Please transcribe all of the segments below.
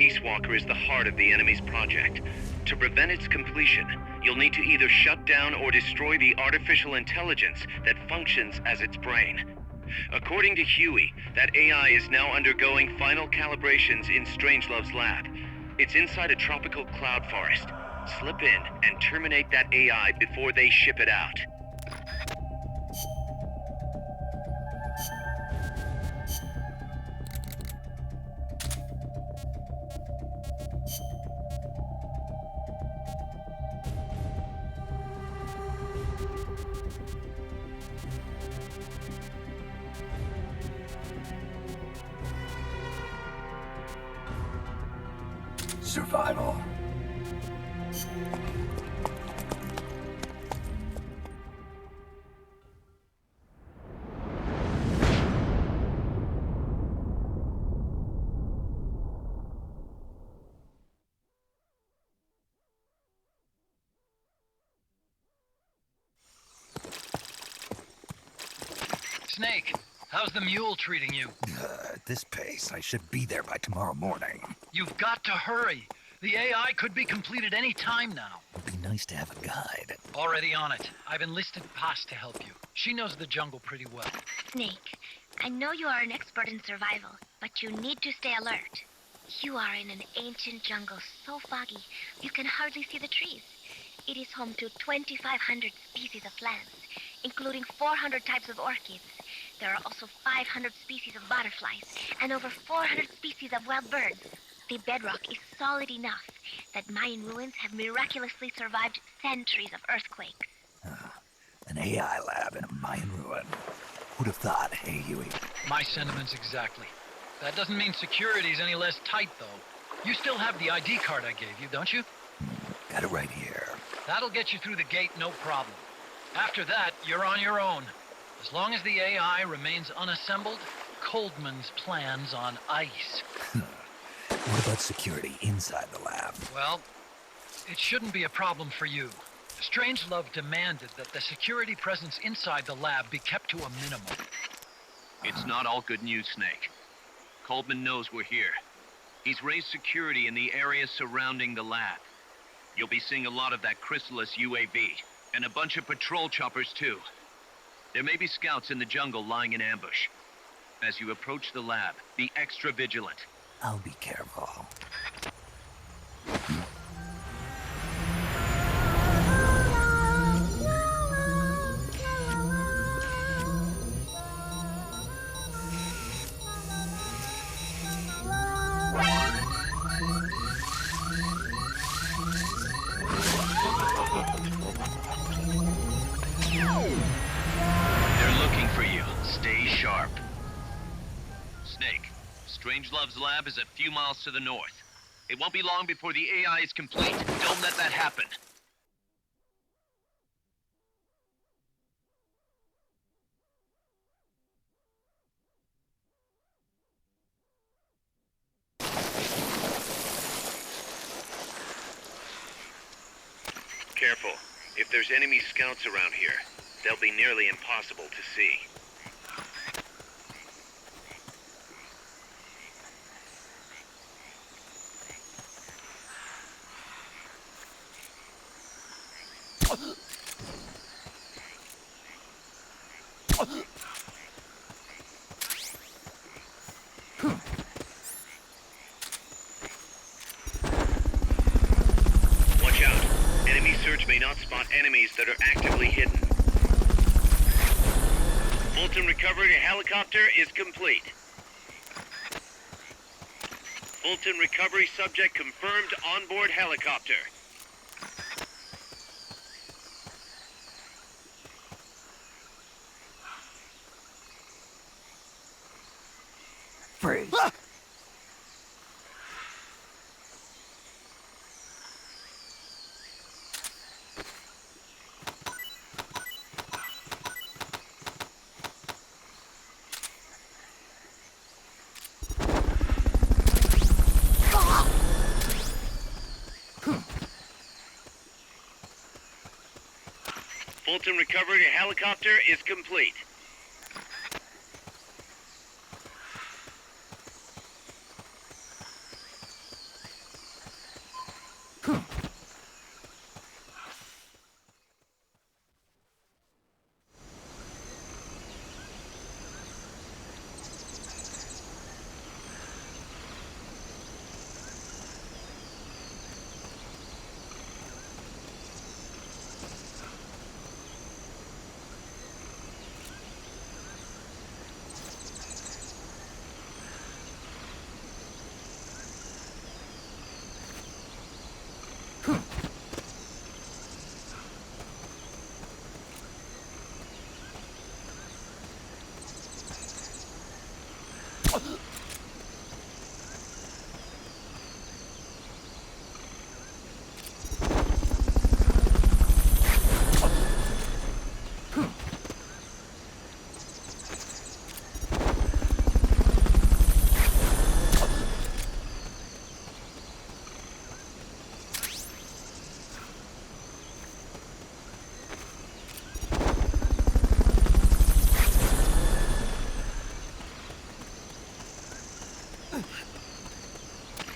Peace Walker is the heart of the enemy's project. To prevent its completion, you'll need to either shut down or destroy the artificial intelligence that functions as its brain. According to Huey, that AI is now undergoing final calibrations in Strangelove's lab. It's inside a tropical cloud forest. Slip in and terminate that AI before they ship it out. Survival. Snake, how's the mule treating you? At this pace, I should be there by tomorrow morning. You've got to hurry. The AI could be completed any time now. It'd be nice to have a guide. Already on it. I've enlisted Paz to help you. She knows the jungle pretty well. Snake, I know you are an expert in survival, but you need to stay alert. You are in an ancient jungle so foggy, you can hardly see the trees. It is home to 2,500 species of plants, including 400 types of orchids. There are also 500 species of butterflies and over 400 species of wild birds. The bedrock is solid enough that Mayan ruins have miraculously survived centuries of earthquakes. An AI lab in a Mayan ruin. Who'd have thought, hey, Huey? My sentiments exactly. That doesn't mean security's any less tight, though. You still have the ID card I gave you, don't you? Got it right here. That'll get you through the gate, no problem. After that, you're on your own. As long as the AI remains unassembled, Coldman's plan's on ice. What about security inside the lab? Well, it shouldn't be a problem for you. Strangelove demanded that the security presence inside the lab be kept to a minimum. It's not all good news, Snake. Coldman knows we're here. He's raised security in the area surrounding the lab. You'll be seeing a lot of that Chrysalis UAV, and a bunch of patrol choppers too. There may be scouts in the jungle lying in ambush. As you approach the lab, be extra vigilant. I'll be careful. They're looking for you. Stay sharp. Snake, Strangelove's lab is a few miles to the north. It won't be long before the AI is complete. Don't let that happen. Careful. If there's enemy scouts around here, they'll be nearly impossible to see. Watch out. Enemy search may not spot enemies that are actively hidden. Fulton recovery helicopter is complete. Fulton recovery subject confirmed onboard helicopter. Freeze! Fulton recovery helicopter is complete.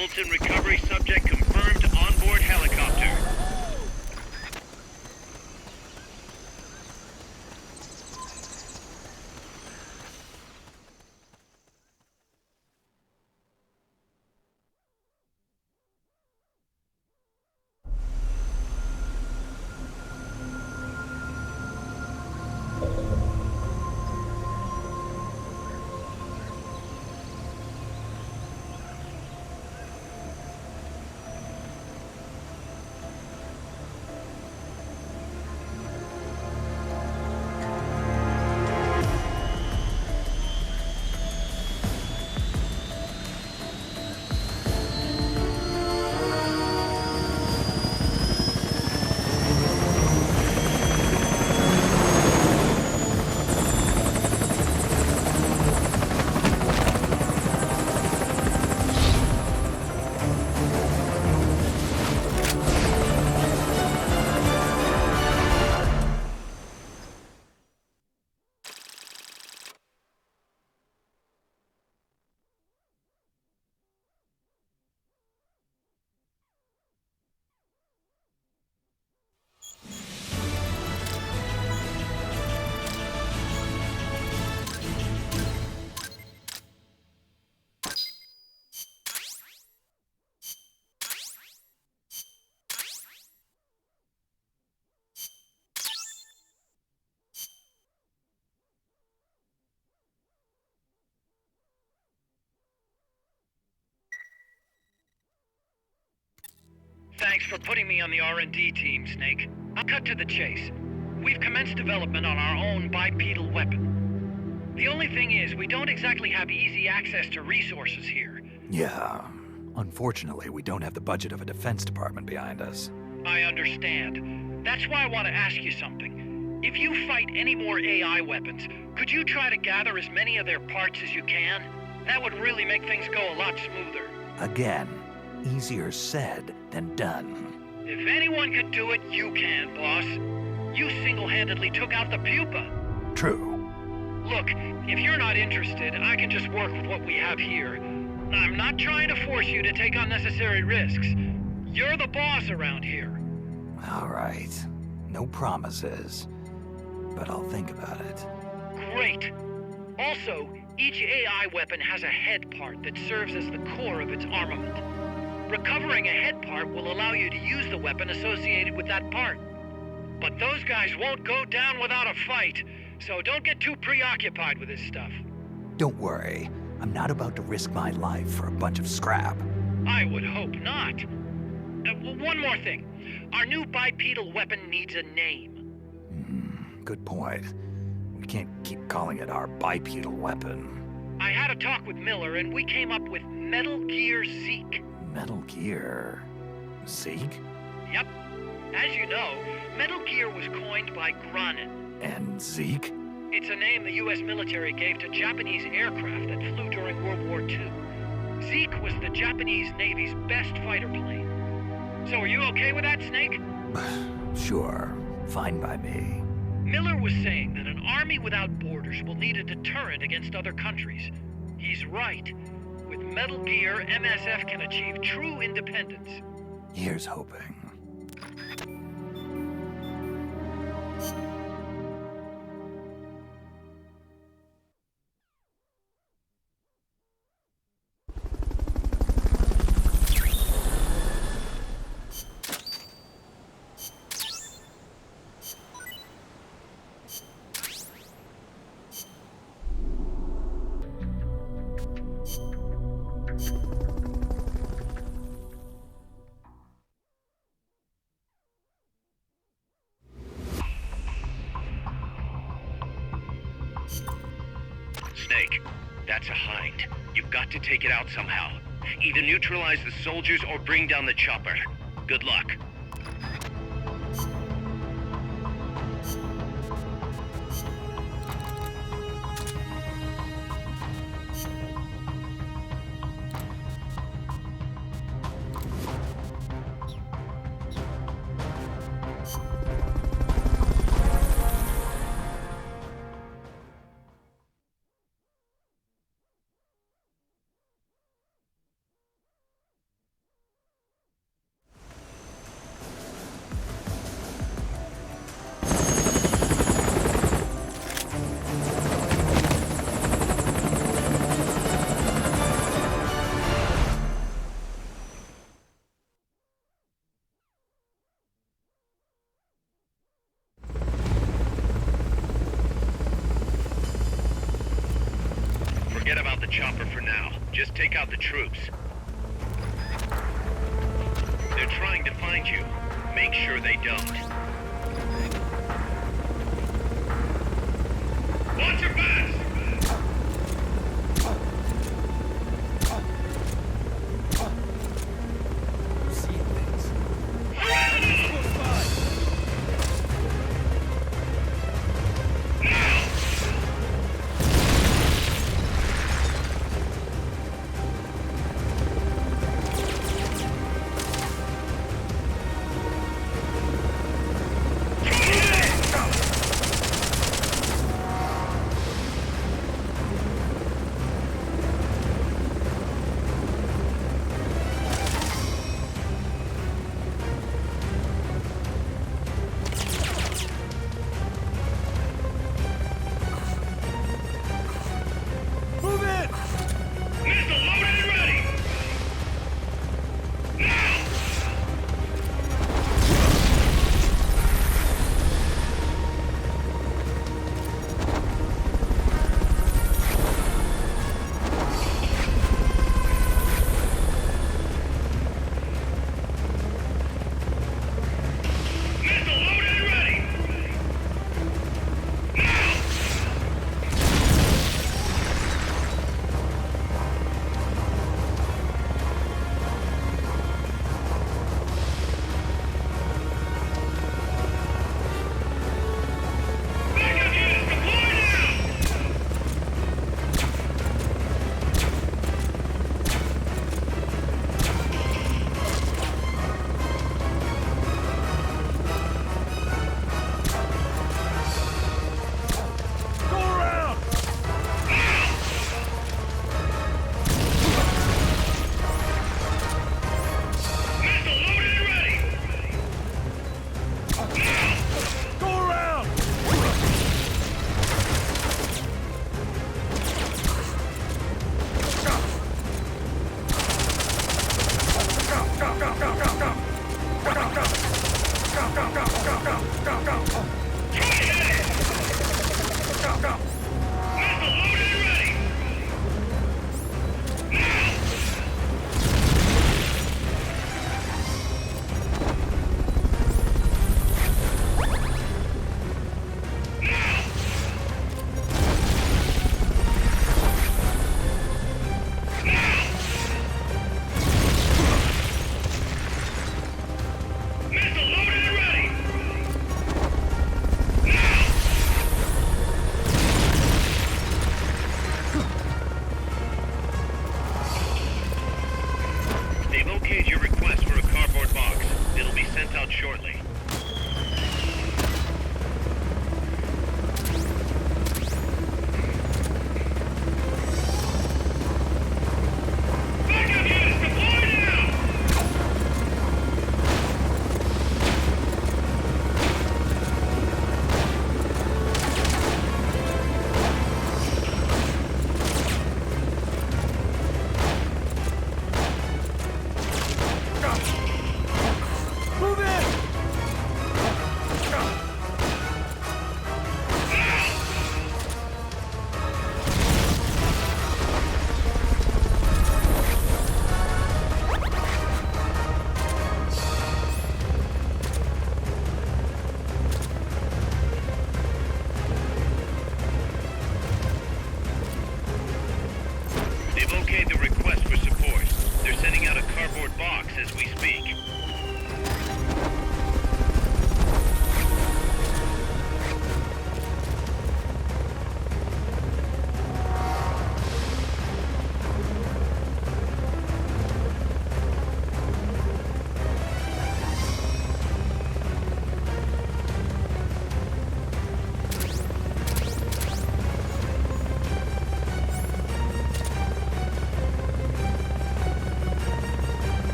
Fulton recovery subject confirmed onboard helicopter. Thanks for putting me on the R&D team, Snake. I'll cut to the chase. We've commenced development on our own bipedal weapon. The only thing is, we don't exactly have easy access to resources here. Yeah. Unfortunately, we don't have the budget of a defense department behind us. I understand. That's why I want to ask you something. If you fight any more AI weapons, could you try to gather as many of their parts as you can? That would really make things go a lot smoother. Again, easier said than done. If anyone could do it, you can, boss. You single-handedly took out the pupa. True. Look, if you're not interested, I can just work with what we have here. I'm not trying to force you to take unnecessary risks. You're the boss around here. All right. No promises. But I'll think about it. Great. Also, each AI weapon has a head part that serves as the core of its armament. Recovering a head part will allow you to use the weapon associated with that part. But those guys won't go down without a fight, so don't get too preoccupied with this stuff. Don't worry. I'm not about to risk my life for a bunch of scrap. I would hope not. One more thing. Our new bipedal weapon needs a name. Good point. We can't keep calling it our bipedal weapon. I had a talk with Miller, and we came up with Metal Gear Zeke. Metal Gear... Zeke? Yep. As you know, Metal Gear was coined by Granin. And Zeke? It's a name the U.S. military gave to Japanese aircraft that flew during World War II. Zeke was the Japanese Navy's best fighter plane. So are you okay with that, Snake? Sure. Fine by me. Miller was saying that an army without borders will need a deterrent against other countries. He's right. With Metal Gear, MSF can achieve true independence. Here's hoping. Snake, that's a Hind. You've got to take it out somehow. Either neutralize the soldiers or bring down the chopper. Good luck. Forget about the chopper for now. Just take out the troops. They're trying to find you. Make sure they don't. Watch your backs!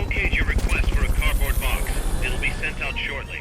okayed your request for a cardboard box. It'll be sent out shortly.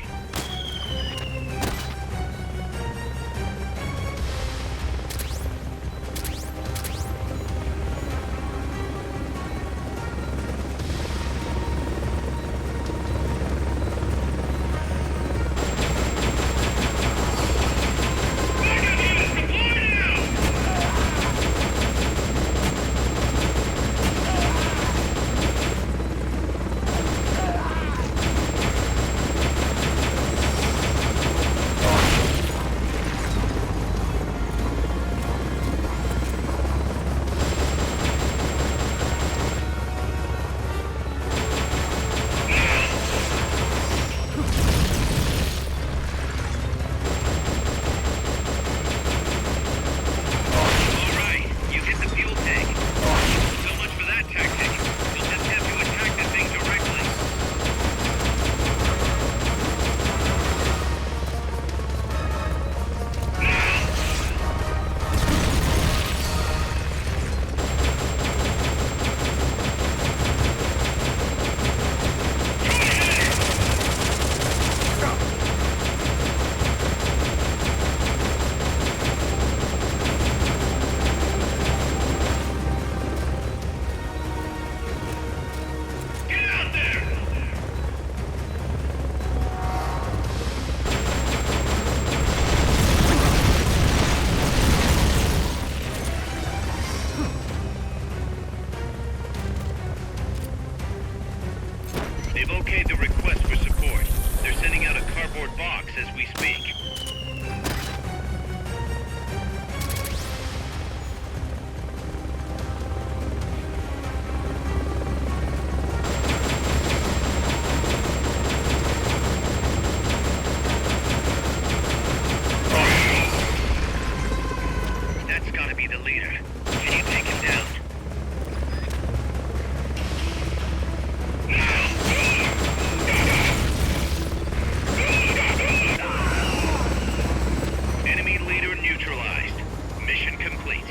They've okayed the request for support. They're sending out a cardboard box as we speak. That's gotta be the leader. Can you take him down? Enemy leader neutralized. Mission complete.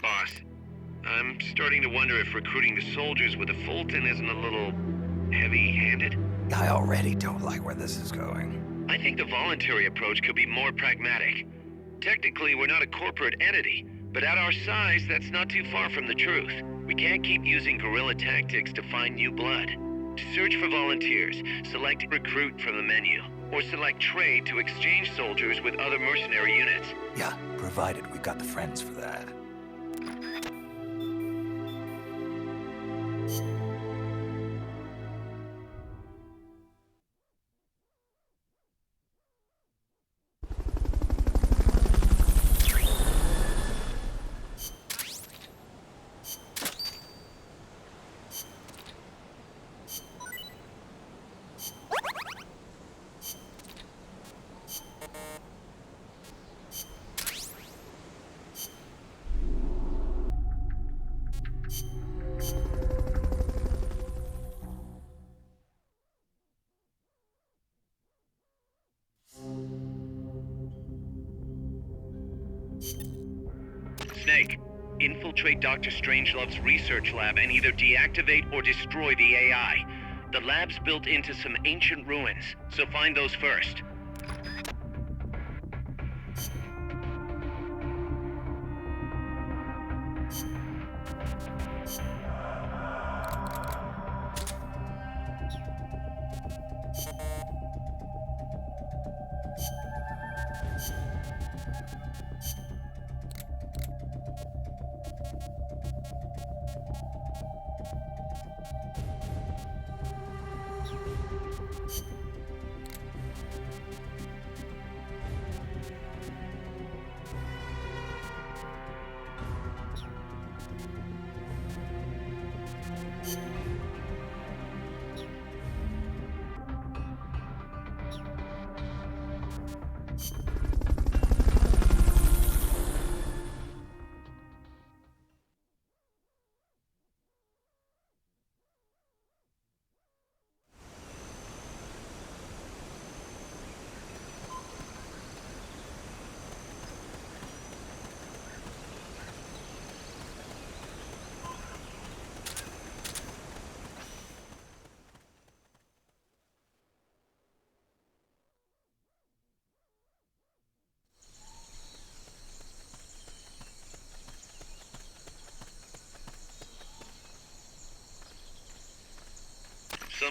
Boss, I'm starting to wonder if recruiting the soldiers with a Fulton isn't a little heavy-handed. I already don't like where this is going. I think the voluntary approach could be more pragmatic. Technically, we're not a corporate entity, but at our size, that's not too far from the truth. We can't keep using guerrilla tactics to find new blood. To search for volunteers, select recruit from the menu, or select trade to exchange soldiers with other mercenary units. Yeah, provided we've got the friends for that. Snake, infiltrate Dr. Strangelove's research lab and either deactivate or destroy the AI. The lab's built into some ancient ruins, so find those first.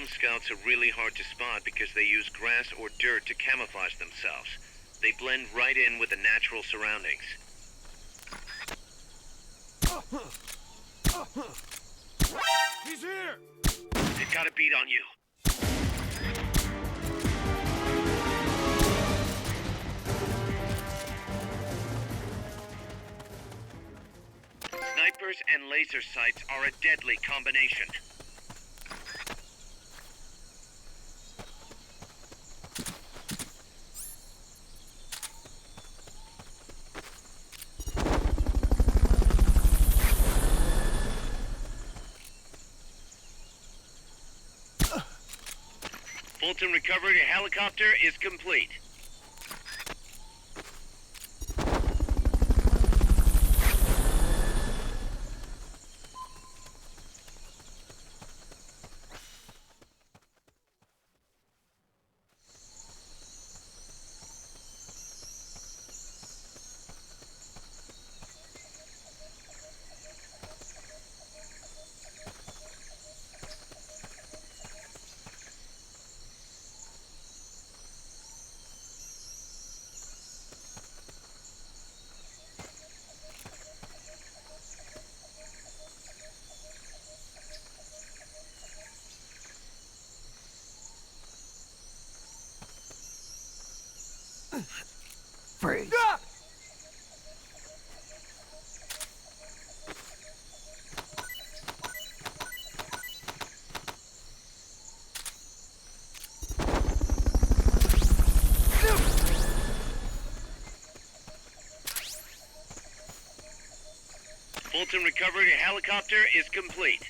Some scouts are really hard to spot because they use grass or dirt to camouflage themselves. They blend right in with the natural surroundings. He's here! They've got a beat on you. Snipers and laser sights are a deadly combination. Fulton recovery helicopter is complete. Freeze. Fulton recovery helicopter is complete.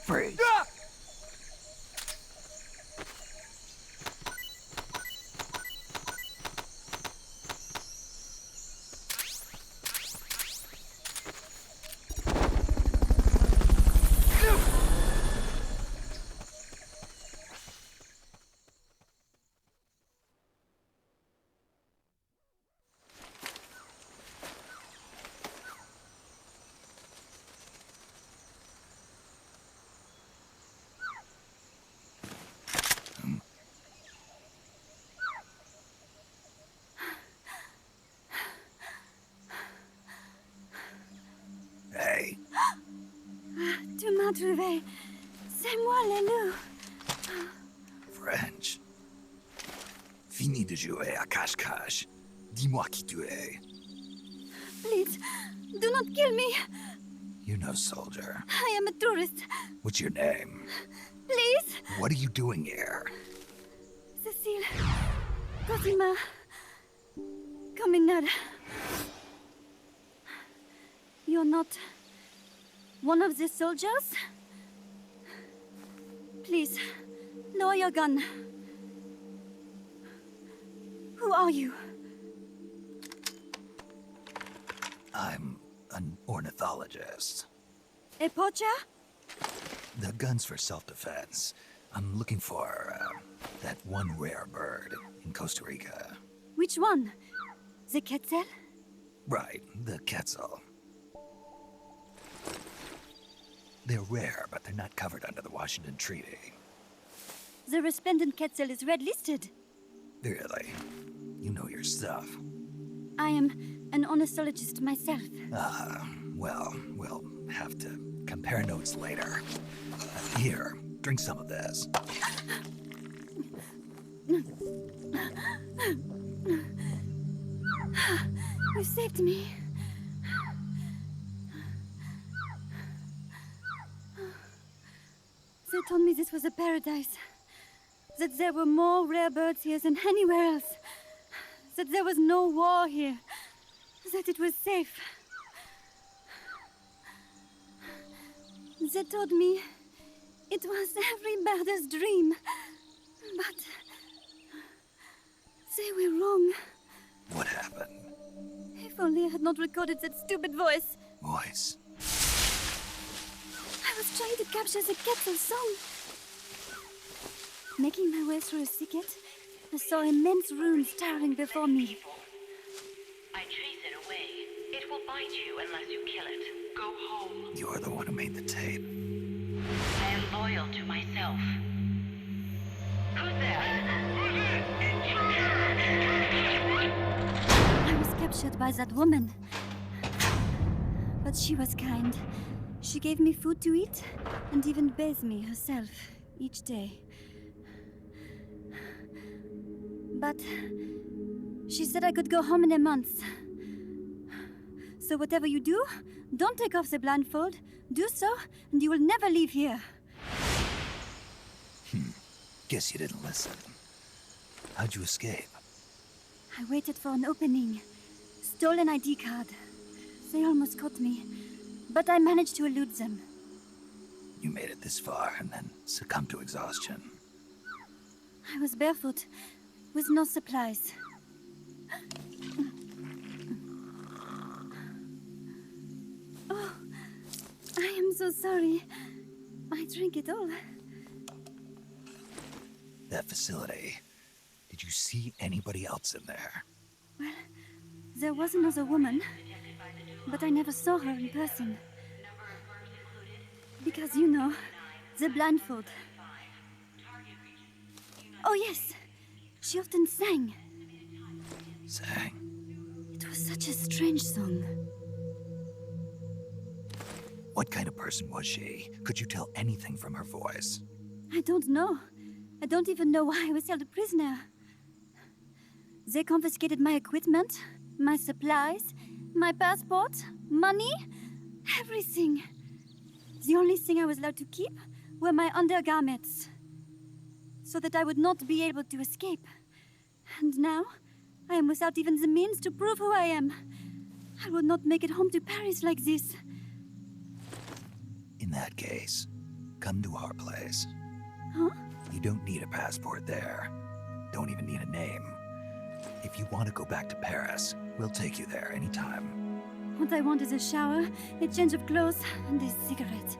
Freeze. Hey, Tu m'as trouvé. C'est moi, le loup. French. Fini de jouer à cache-cache. Dis-moi qui tu es. Please, do not kill me. You know, soldier. I am a tourist. What's your name? Please. What are you doing here? Cecile. Cosima. Caminada. You're not one of the soldiers? Please, lower your gun. Who are you? I'm an ornithologist. A poacher? The gun's for self-defense. I'm looking for that one rare bird in Costa Rica. Which one? The quetzal? Right, the quetzal. They're rare, but they're not covered under the Washington Treaty. The resplendent quetzal is red-listed. Really? You know your stuff. I am an ornithologist myself. Well, we'll have to compare notes later. Here, drink some of this. You saved me. They told me this was a paradise. That there were more rare birds here than anywhere else. That there was no war here. That it was safe. They told me it was every birder's dream. But they were wrong. What happened? If only I had not recorded that stupid voice. Voice. I was trying to capture the Quetzal song. Making my way through a thicket, I saw immense runes towering before me. I chase it away. It will bite you unless you kill it. Go home. You're the one who made the tape. I am loyal to myself. Who's there? I was captured by that woman. But she was kind. She gave me food to eat and even bathed me herself each day. But she said I could go home in a month. So whatever you do, don't take off the blindfold. Do so, and you will never leave here. Guess you didn't listen. How'd you escape? I waited for an opening. Stole an ID card. They almost caught me, but I managed to elude them. You made it this far and then succumbed to exhaustion. I was barefoot, with no supplies. Oh, I am so sorry. I drank it all. That facility. Did you see anybody else in there? Well, there was another woman, but I never saw her in person. Because, you know, the blindfold. Oh, yes. She often sang. Sang? It was such a strange song. What kind of person was she? Could you tell anything from her voice? I don't know. I don't even know why I was held a prisoner. They confiscated my equipment, my supplies, my passport, money, everything. The only thing I was allowed to keep were my undergarments, so that I would not be able to escape. And now, I am without even the means to prove who I am. I will not make it home to Paris like this. In that case, come to our place. Huh? You don't need a passport there. Don't even need a name. If you want to go back to Paris, we'll take you there anytime. What I want is a shower, a change of clothes, and a cigarette.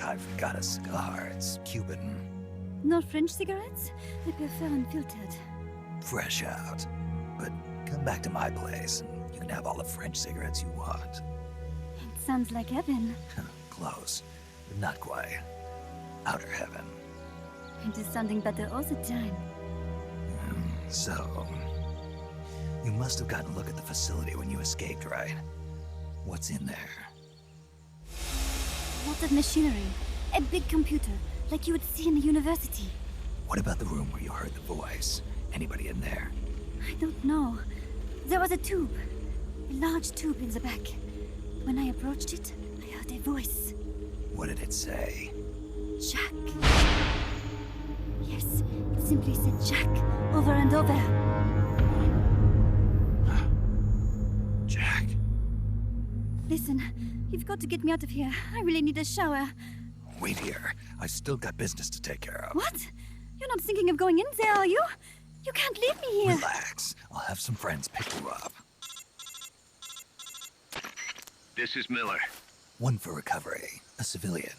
I've got a cigar. It's Cuban. No French cigarettes? I prefer unfiltered. Fresh out. But come back to my place, and you can have all the French cigarettes you want. It sounds like heaven. Close, but not quite. Outer heaven. It is sounding better all the time. So, you must have gotten a look at the facility when you escaped, right? What's in there? Lots of machinery. A big computer, like you would see in a university. What about the room where you heard the voice? Anybody in there? I don't know. There was a tube. A large tube in the back. When I approached it, I heard a voice. What did it say? Jack. Yes, it simply said Jack over and over. Jack. Listen, you've got to get me out of here. I really need a shower. Wait here. I still got business to take care of. What? You're not thinking of going in there, are you? You can't leave me here. Relax. I'll have some friends pick you up. This is Miller. One for recovery. A civilian.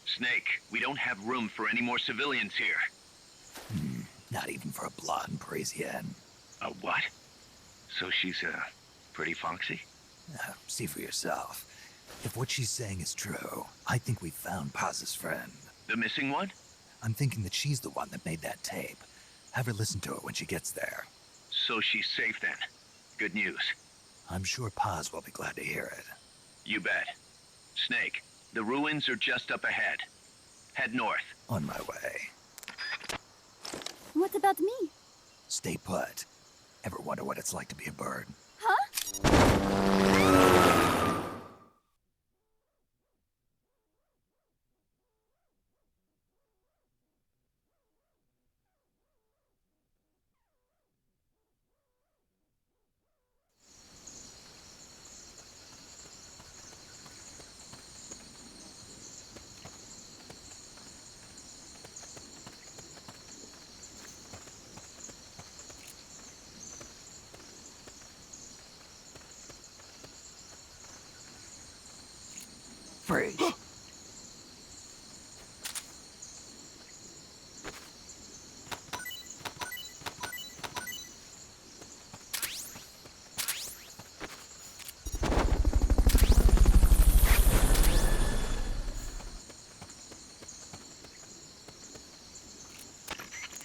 Snake, we don't have room for any more civilians here. Not even for a blonde Parisienne. A what? So she's, pretty foxy? See for yourself. If what she's saying is true, I think we've found Paz's friend. The missing one? I'm thinking that she's the one that made that tape. Have her listen to it when she gets there. So she's safe then. Good news. I'm sure Paz will be glad to hear it. You bet. Snake, the ruins are just up ahead. Head north. On my way. What about me? Stay put. Ever wonder what it's like to be a bird? Freeze.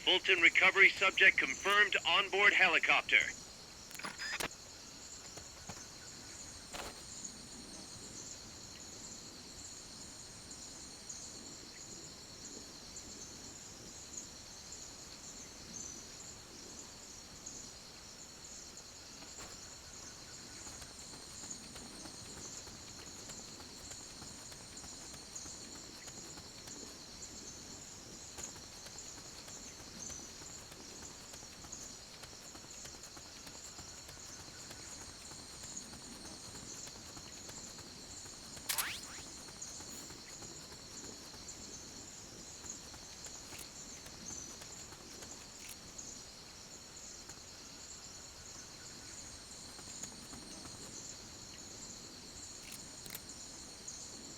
Fulton recovery subject confirmed onboard helicopter.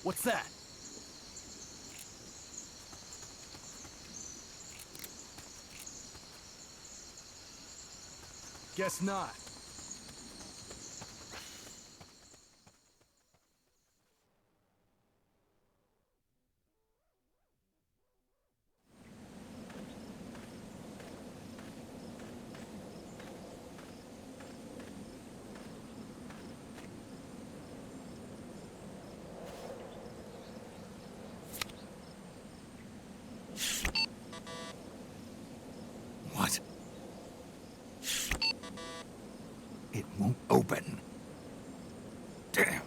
What's that? Guess not. What? It won't open. Damn.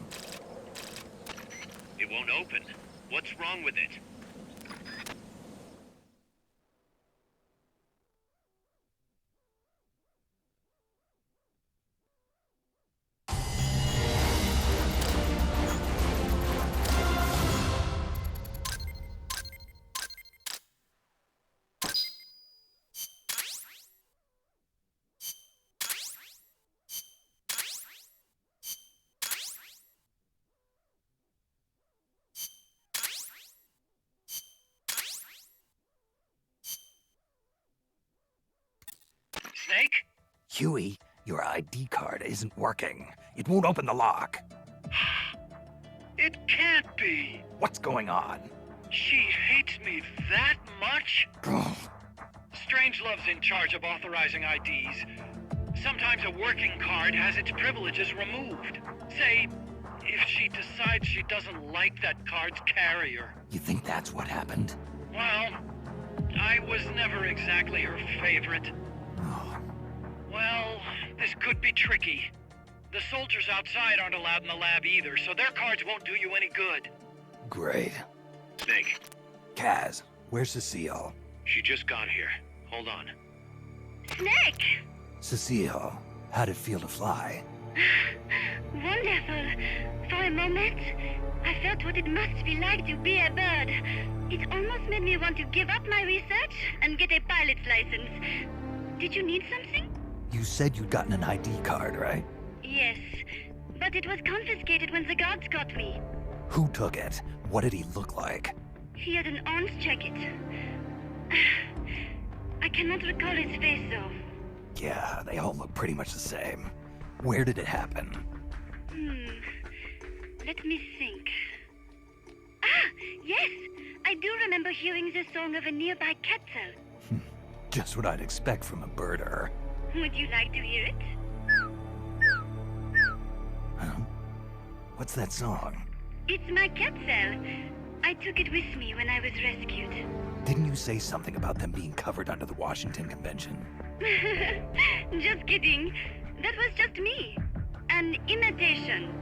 It won't open. What's wrong with it? Snake? Huey, your ID card isn't working. It won't open the lock. It can't be. What's going on? She hates me that much? Strangelove's in charge of authorizing IDs. Sometimes a working card has its privileges removed. Say, if she decides she doesn't like that card's carrier. You think that's what happened? Well, I was never exactly her favorite. Oh, Well, this could be tricky. The soldiers outside aren't allowed in the lab either, so their cards won't do you any good. great. Snake. Kaz, where's Cecile? She just got here. Hold on. Snake! Cecile, how'd it feel to fly? Wonderful. For a moment, I felt what it must be like to be a bird. It almost made me want to give up my research and get a pilot's license. Did you need something? You said you'd gotten an ID card, right? Yes, but it was confiscated when the guards got me. Who took it? What did he look like? He had an arms jacket. I cannot recall his face, though. Yeah, they all look pretty much the same. Where did it happen? Let me think. Ah, yes! I do remember hearing the song of a nearby kettle. Just what I'd expect from a birder. Would you like to hear it? Huh? What's that song? It's my cat cell. I took it with me when I was rescued. Didn't you say something about them being covered under the Washington Convention? Just kidding. That was just me. An imitation.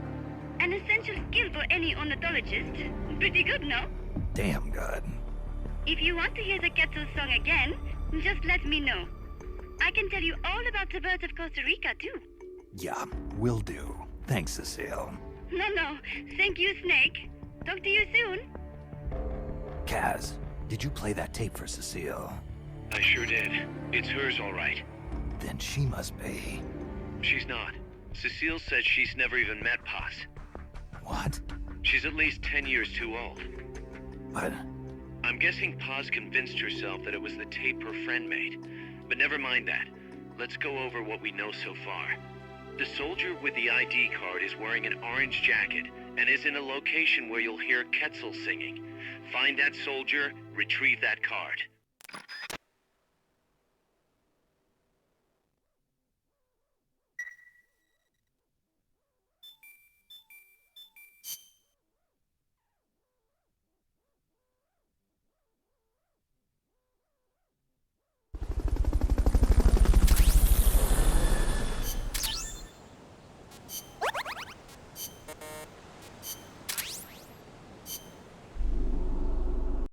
An essential skill for any ornithologist. Pretty good, no? Damn good. If you want to hear the Quetzal song again, just let me know. I can tell you all about the birds of Costa Rica, too. Yeah, will do. Thanks, Cecile. No. Thank you, Snake. Talk to you soon. Kaz, did you play that tape for Cecile? I sure did. It's hers, all right. Then she must be... She's not. Cecile said she's never even met Paz. What? She's She's at least 10 years too old. But I'm guessing Paz convinced herself that it was the tape her friend made. But never mind that. Let's go over what we know so far. The soldier with the ID card is wearing an orange jacket and is in a location where you'll hear Quetzal singing. Find that soldier, retrieve that card.